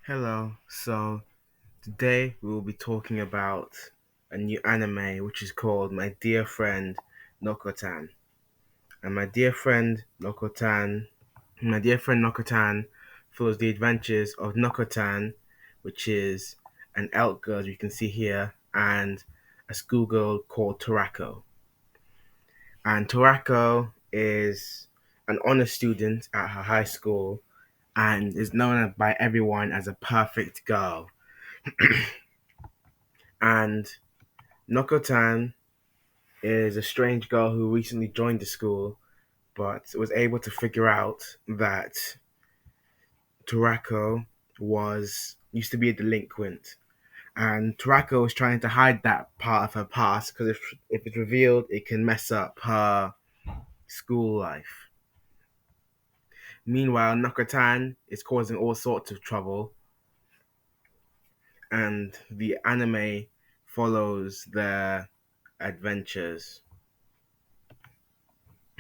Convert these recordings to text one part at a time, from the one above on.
Hello. So today we will be talking about a new anime which is called Nokotan. And my dear friend Nokotan follows the adventures of Nokotan, which is an elk girl as you can see here, and a schoolgirl called Torako. And Torako is an honor student at her high school and is known by everyone as a perfect girl. And Nokotan is a strange girl who recently joined the school, but was able to figure out that Torako was used to be a delinquent, and Torako was trying to hide that part of her past because if it's revealed, it can mess up her school life. Meanwhile, Nokotan is causing all sorts of trouble, and the anime follows their adventures.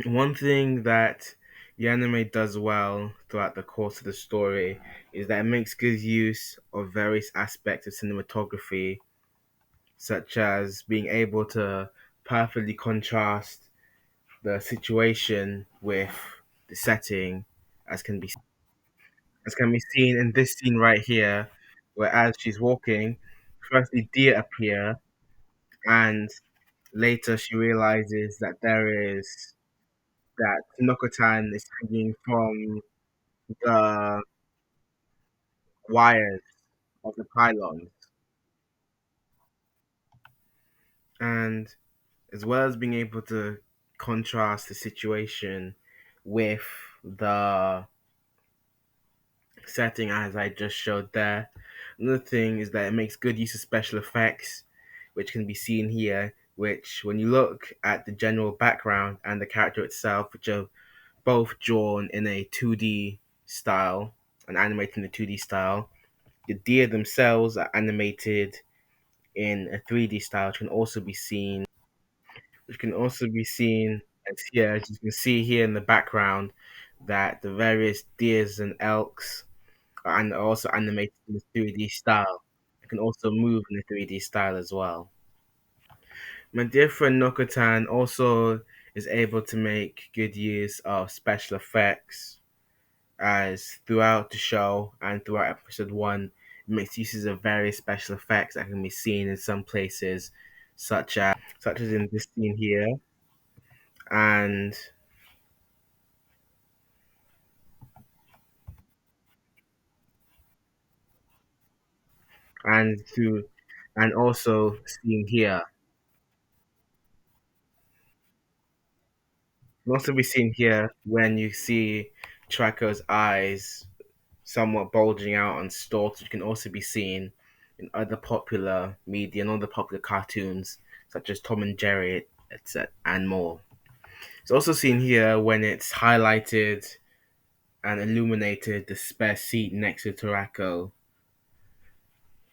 One thing that the anime does well throughout the course of the story is that it makes good use of various aspects of cinematography, such as being able to perfectly contrast the situation with the setting, as can be as can be seen in this scene right here, where as she's walking, firstly deer appear, and later she realizes that Nokotan is hanging from the wires of the pylons, and as well as being able to contrast the situation with the setting as I just showed there. Another thing is that it makes good use of special effects, which can be seen here. Which, when you look at the general background and the character itself, which are both drawn in a 2D style and animated in a 2D style, the deer themselves are animated in a 3D style, which can also be seen as here, as you can see here in the background, that the various deers and elks are also animated in the 3D style. It can also move in the 3D style as well. My dear friend Nokotan also is able to make good use of special effects as throughout the show and throughout episode one, it makes uses of various special effects that can be seen in some places, such as in this scene here, and and to and also seen here. Can also be seen here when you see Traco's eyes somewhat bulging out on stalks, which can also be seen in other popular media and other popular cartoons such as Tom and Jerry, etc., and more. It's also seen here when it's highlighted and illuminated the spare seat next to Torako,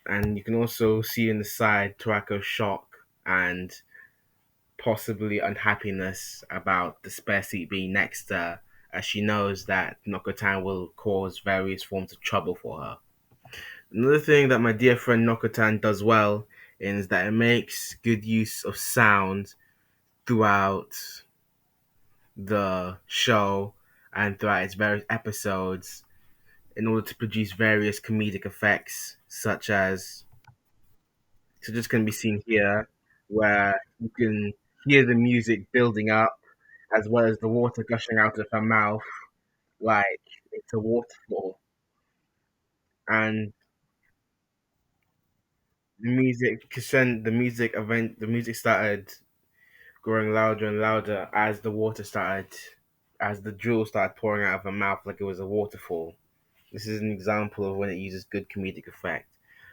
and you can also see in the side Torako's shock and possibly unhappiness about the spare seat being next to her, as she knows that Nokotan will cause various forms of trouble for her. Another thing that my dear friend Nokotan does well is that it makes good use of sound throughout the show and throughout its various episodes in order to produce various comedic effects, such as can be seen here, where you can hear the music building up as well as the water gushing out of her mouth like it's a waterfall. And the music started growing louder and louder as the drool started pouring out of her mouth like it was a waterfall. This is an example of when it uses good comedic effect.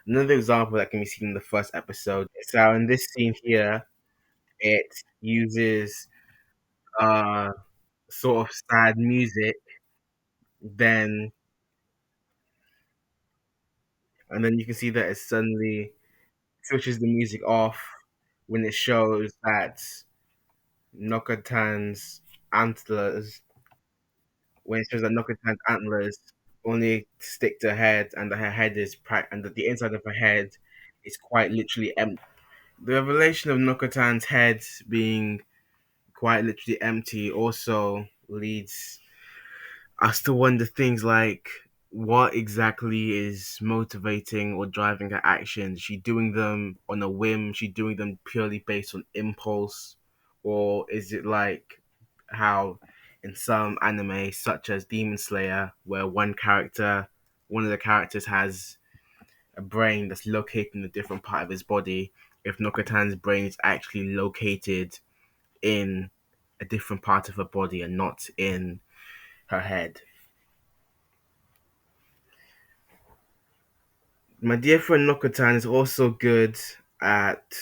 Another example that can be seen in the first episode is how in this scene here, it uses uh sort of sad music, then and then you can see that it suddenly switches the music off when it shows that Nokotan's antlers when it shows that Nokotan's antlers only stick to her head, and that her head is and that the inside of her head is quite literally empty. The revelation of Nokotan's head being quite literally empty also leads us to wonder things like what exactly is motivating or driving her actions. Is she doing them on a whim? Is she doing them purely based on impulse? Or is it like how in some anime, such as Demon Slayer, where one of the characters has a brain that's located in a different part of his body, if Nokotan's brain is actually located in a different part of her body and not in her head. My dear friend Nokotan is also good at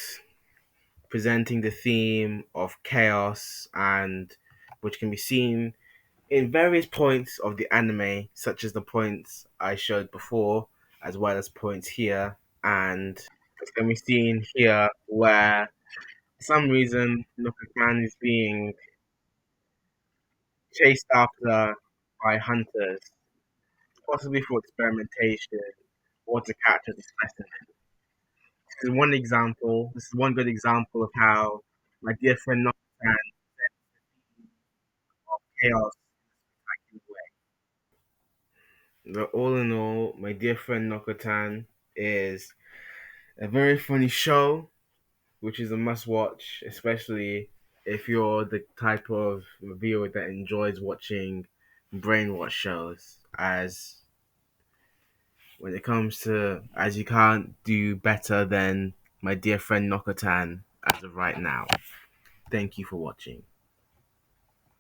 presenting the theme of chaos, and which can be seen in various points of the anime, such as the points I showed before, as well as points here. And it can be seen here where, for some reason, Nokotan is being chased after by hunters, possibly for experimentation or to catch as a specimen. This is one example. This is one good example of how my dear friend Nokotan of chaos in a way. But all in all, my dear friend Nokotan is a very funny show, which is a must watch, especially if you're the type of viewer that enjoys watching brainwash shows. As when it comes to, as you can't do better than my dear friend Nokotan as of right now. Thank you for watching.